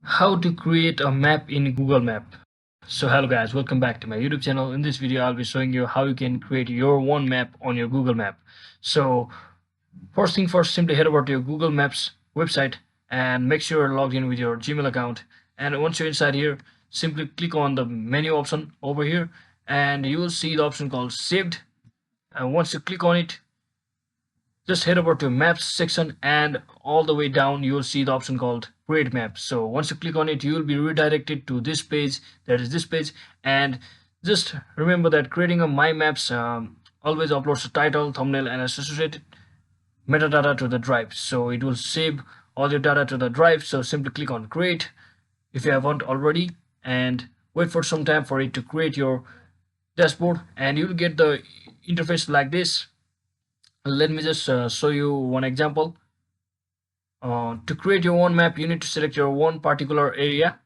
How to create a map in Google Map. So hello guys, welcome back to my YouTube channel. In this video I'll be showing you how you can create your own map on your Google Map. So first thing first, simply head over to your Google Maps website and make sure you're logged in with your Gmail account. And once you're inside here, simply click on the menu option over here and you will see the option called saved. And once you click on it, just head over to maps section and all the way down you will see the option called create map. So once you click on it, you will be redirected to this page, that is this page. And just remember that creating a my maps always uploads a title, thumbnail and associated metadata to the drive, so it will save all your data to the drive. So simply click on create if you haven't already and wait for some time for it to create your dashboard, and you'll get the interface like this. Let me just show you one example. To create your own map, you need to select your one particular area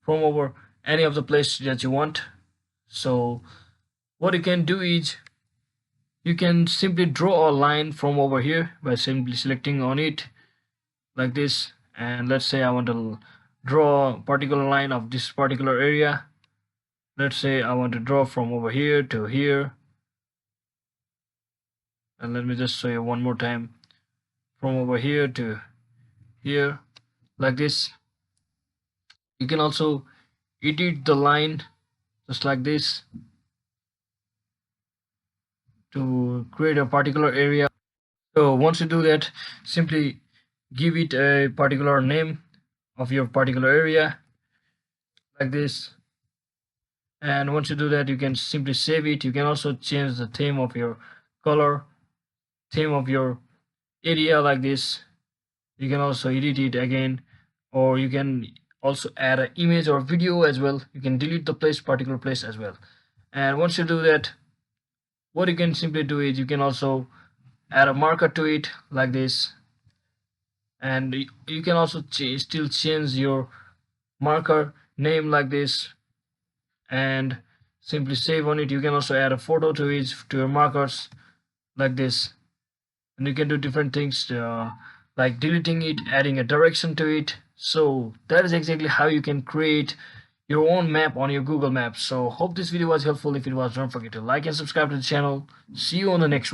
from over any of the place that you want. So what you can do is you can simply draw a line from over here by simply selecting on it like this. And let's say I want to draw a particular line of this particular area. Let's say I want to draw from over here to here. And let me just show you one more time, from over here to here like this. You can also edit the line just like this to create a particular area. So once you do that, simply give it a particular name of your particular area like this. And once you do that, you can simply save it. You can also change the theme of your color, theme of your area like this. You can also edit it again, or you can also add an image or video as well. You can delete the particular place as well. And once you do that, what you can simply do is you can also add a marker to it like this. And you can also still change your marker name like this and simply save on it. You can also add a photo to it, to your markers like this. And you can do different things like deleting it, adding a direction to it. So that is exactly how you can create your own map on your Google Maps. So hope this video was helpful. If it was, don't forget to like and subscribe to the channel. See you on the next one.